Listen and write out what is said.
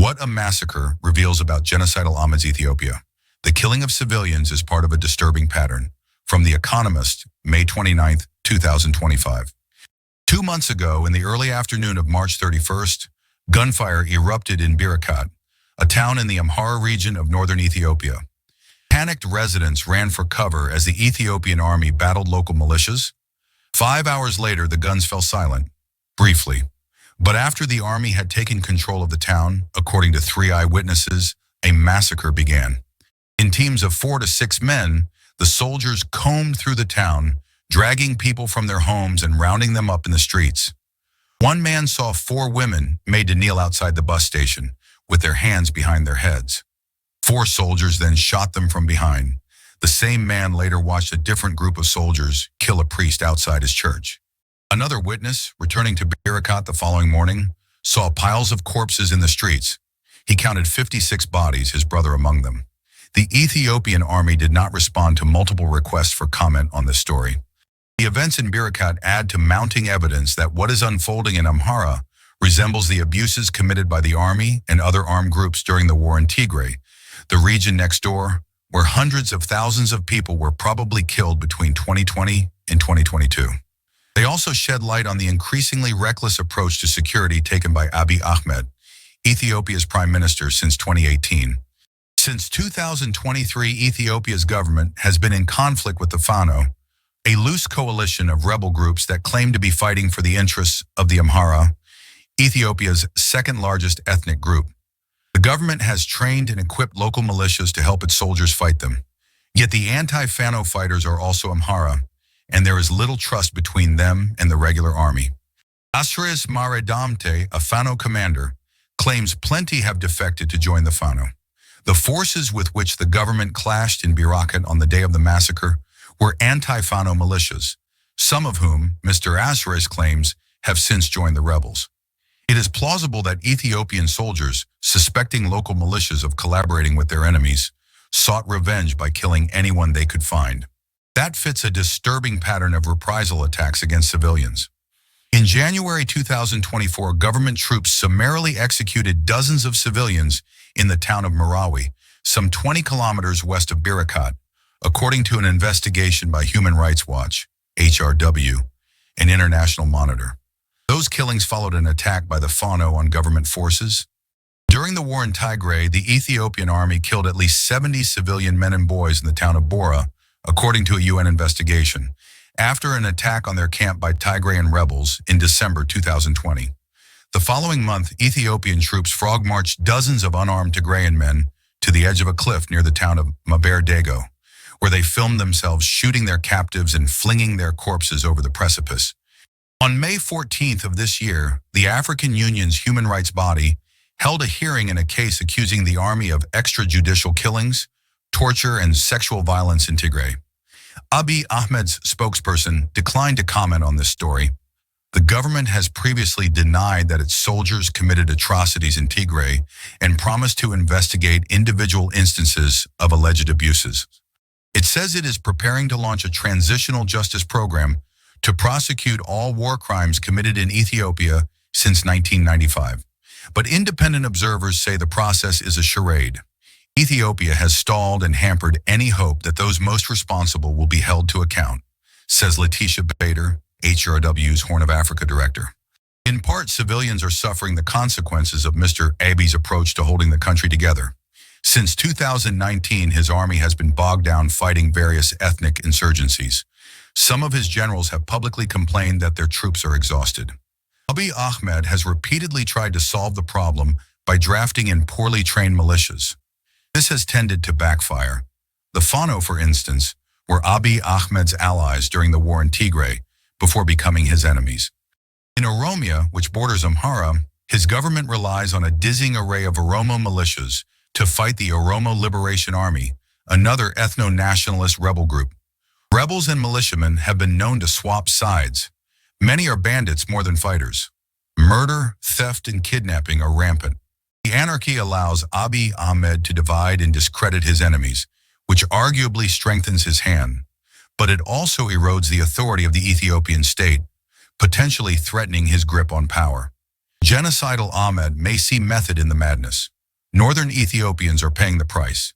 What a Massacre reveals about genocidal Ahmed's Ethiopia. The killing of civilians is part of a disturbing pattern. From The Economist, May 29, 2025. 2 months ago, in the early afternoon of March 31st, gunfire erupted in Birakat, a town in the Amhara region of northern Ethiopia. Panicked residents ran for cover as the Ethiopian army battled local militias. 5 hours later, the guns fell silent, briefly. But after the army had taken control of the town, according to 3 eyewitnesses, a massacre began. In teams of 4 to 6 men, the soldiers combed through the town, dragging people from their homes and rounding them up in the streets. One man saw 4 women made to kneel outside the bus station, with their hands behind their heads. 4 soldiers then shot them from behind. The same man later watched a different group of soldiers kill a priest outside his church. Another witness, returning to Birakat the following morning, saw piles of corpses in the streets. He counted 56 bodies, his brother among them. The Ethiopian army did not respond to multiple requests for comment on this story. The events in Birakat add to mounting evidence that what is unfolding in Amhara resembles the abuses committed by the army and other armed groups during the war in Tigray, the region next door, where hundreds of thousands of people were probably killed between 2020 and 2022. They also shed light on the increasingly reckless approach to security taken by Abiy Ahmed, Ethiopia's prime minister since 2018. Since 2023, Ethiopia's government has been in conflict with the Fano, a loose coalition of rebel groups that claim to be fighting for the interests of the Amhara, Ethiopia's second-largest ethnic group. The government has trained and equipped local militias to help its soldiers fight them. Yet the anti-Fano fighters are also Amhara, and there is little trust between them and the regular army. Asris Maredamte, a Fano commander, claims plenty have defected to join the Fano. The forces with which the government clashed in Birakat on the day of the massacre were anti-Fano militias, some of whom, Mr. Asris claims, have since joined the rebels. It is plausible that Ethiopian soldiers, suspecting local militias of collaborating with their enemies, sought revenge by killing anyone they could find. That fits a disturbing pattern of reprisal attacks against civilians. In January 2024, government troops summarily executed dozens of civilians in the town of Marawi, some 20 kilometers west of Birakat, according to an investigation by Human Rights Watch, HRW, an international monitor. Those killings followed an attack by the Fano on government forces. During the war in Tigray, the Ethiopian army killed at least 70 civilian men and boys in the town of Bora, according to a UN investigation, after an attack on their camp by Tigrayan rebels in December 2020. The following month, Ethiopian troops frog-marched dozens of unarmed Tigrayan men to the edge of a cliff near the town of Maberdego, where they filmed themselves shooting their captives and flinging their corpses over the precipice. On May 14th of this year, the African Union's human rights body held a hearing in a case accusing the army of extrajudicial killings, torture, and sexual violence in Tigray. Abiy Ahmed's spokesperson declined to comment on this story. The government has previously denied that its soldiers committed atrocities in Tigray and promised to investigate individual instances of alleged abuses. It says it is preparing to launch a transitional justice program to prosecute all war crimes committed in Ethiopia since 1995. But independent observers say the process is a charade. Ethiopia has stalled and hampered any hope that those most responsible will be held to account, says Letitia Bader, HRW's Horn of Africa director. In part, civilians are suffering the consequences of Mr. Abiy's approach to holding the country together. Since 2019, his army has been bogged down fighting various ethnic insurgencies. Some of his generals have publicly complained that their troops are exhausted. Abiy Ahmed has repeatedly tried to solve the problem by drafting in poorly trained militias. This has tended to backfire. The Fano, for instance, were Abiy Ahmed's allies during the war in Tigray before becoming his enemies. In Oromo, which borders Amhara, his government relies on a dizzying array of Oromo militias to fight the Oromo Liberation Army, another ethno-nationalist rebel group. Rebels and militiamen have been known to swap sides. Many are bandits more than fighters. Murder, theft, and kidnapping are rampant. The anarchy allows Abiy Ahmed to divide and discredit his enemies, which arguably strengthens his hand. But it also erodes the authority of the Ethiopian state, potentially threatening his grip on power. Genocidal Ahmed may see method in the madness. Northern Ethiopians are paying the price.